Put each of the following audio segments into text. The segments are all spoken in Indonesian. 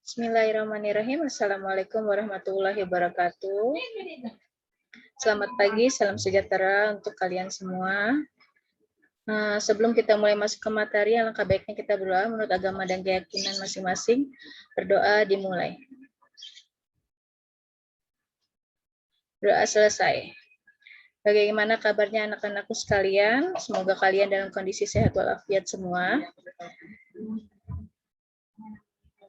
Bismillahirrahmanirrahim. Assalamualaikum warahmatullahi wabarakatuh. Selamat pagi, salam sejahtera untuk kalian semua. Sebelum kita mulai masuk ke materi, alangkah baiknya kita berdoa menurut agama dan keyakinan masing-masing. Berdoa dimulai. Doa selesai. Bagaimana kabarnya anak-anakku sekalian? Semoga kalian dalam kondisi sehat walafiat semua.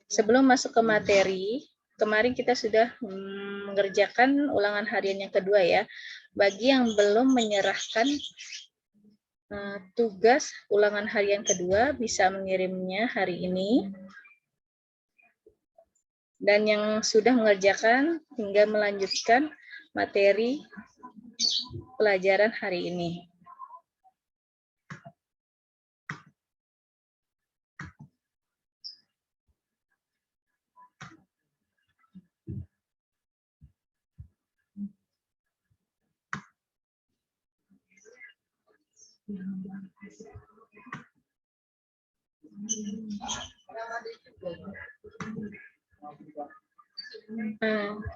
Sebelum masuk ke materi, kemarin kita sudah mengerjakan ulangan harian yang kedua ya. Bagi yang belum menyerahkan tugas ulangan harian kedua, bisa mengirimnya hari ini. Dan yang sudah mengerjakan hingga melanjutkan materi pelajaran hari ini.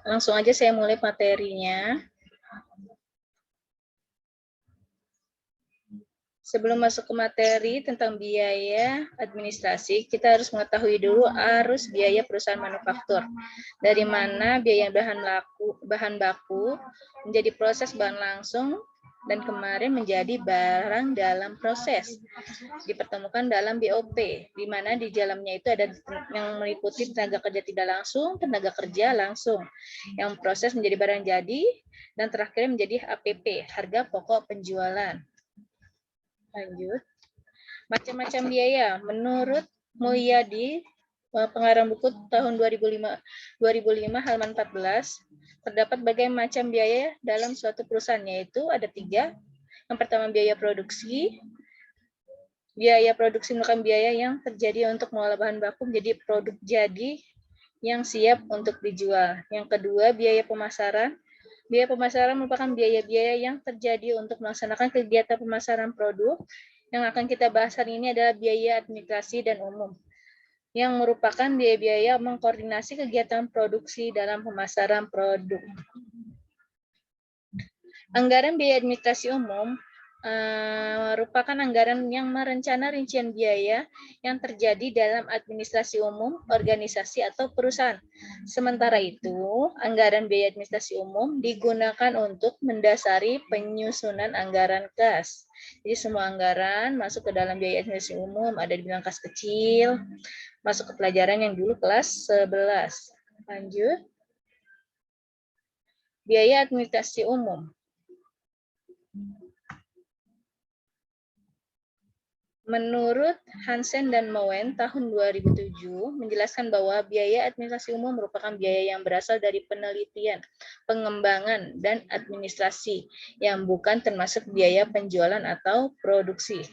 Langsung aja saya mulai materinya. Sebelum masuk ke materi tentang biaya administrasi, kita harus mengetahui dulu arus biaya perusahaan manufaktur. Dari mana biaya bahan baku menjadi proses bahan langsung dan kemarin menjadi barang dalam proses. Dipertemukan dalam BOP, di mana di dalamnya itu ada yang meliputi tenaga kerja tidak langsung, tenaga kerja langsung, yang proses menjadi barang jadi, dan terakhir menjadi APP, harga pokok penjualan. Lanjut. Macam-macam biaya. Menurut Mulyadi, pengarang buku tahun 2005 halaman 14, terdapat berbagai macam biaya dalam suatu perusahaan, yaitu ada 3. Yang pertama biaya produksi. Biaya produksi merupakan biaya yang terjadi untuk mengolah bahan baku menjadi produk jadi yang siap untuk dijual. Yang kedua biaya pemasaran. Biaya pemasaran merupakan biaya-biaya yang terjadi untuk melaksanakan kegiatan pemasaran produk. Yang akan kita bahas hari ini adalah biaya administrasi dan umum, yang merupakan biaya-biaya mengkoordinasi kegiatan produksi dalam pemasaran produk. Anggaran biaya administrasi umum merupakan anggaran yang merencana rincian biaya yang terjadi dalam administrasi umum, organisasi, atau perusahaan. Sementara itu, anggaran biaya administrasi umum digunakan untuk mendasari penyusunan anggaran kas. Jadi semua anggaran masuk ke dalam biaya administrasi umum, ada di bilang kas kecil, masuk ke pelajaran yang dulu kelas 11. Lanjut. Biaya administrasi umum. Menurut Hansen dan Moen tahun 2007 menjelaskan bahwa biaya administrasi umum merupakan biaya yang berasal dari penelitian, pengembangan, dan administrasi yang bukan termasuk biaya penjualan atau produksi.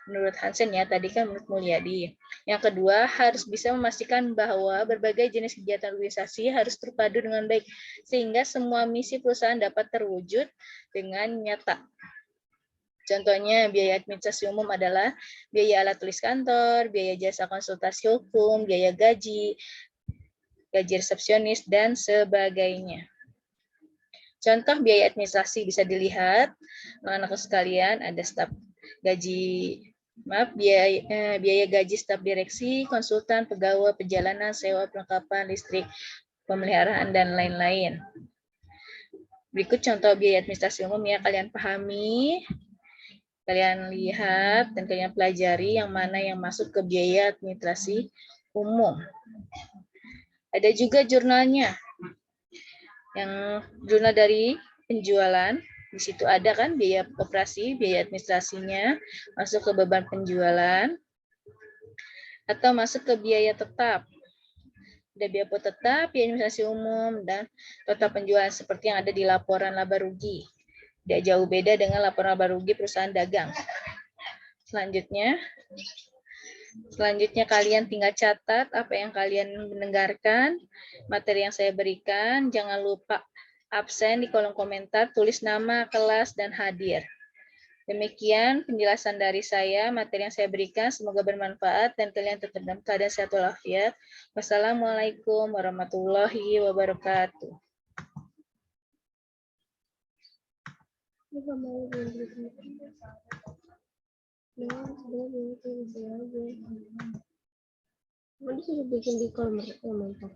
Menurut Hansen ya, tadi kan menurut Mulyadi. Yang kedua, harus bisa memastikan bahwa berbagai jenis kegiatan organisasi harus terpadu dengan baik sehingga semua misi perusahaan dapat terwujud dengan nyata. Contohnya, biaya administrasi umum adalah biaya alat tulis kantor, biaya jasa konsultasi hukum, biaya gaji resepsionis, dan sebagainya. Contoh biaya administrasi bisa dilihat, anak-anak sekalian, ada staf gaji, biaya gaji staf direksi, konsultan, pegawai, perjalanan, sewa, perlengkapan, listrik, pemeliharaan, dan lain-lain. Berikut contoh biaya administrasi umum ya, kalian pahami. Kalian lihat dan kalian pelajari yang mana yang masuk ke biaya administrasi umum. Ada juga jurnalnya. Yang jurnal dari penjualan, di situ ada kan biaya operasi, biaya administrasinya, masuk ke beban penjualan, atau masuk ke biaya tetap. Ada biaya tetap, biaya administrasi umum, dan total penjualan seperti yang ada di laporan laba rugi. Tidak jauh beda dengan laporan laba rugi perusahaan dagang. Selanjutnya kalian tinggal catat apa yang kalian mendengarkan, materi yang saya berikan. Jangan lupa absen di kolom komentar, tulis nama, kelas, dan hadir. Demikian penjelasan dari saya, materi yang saya berikan semoga bermanfaat dan kalian tetap dalam keadaan sehat walafiat. Wassalamualaikum warahmatullahi wabarakatuh. Sudah bikin di kolom, mantap.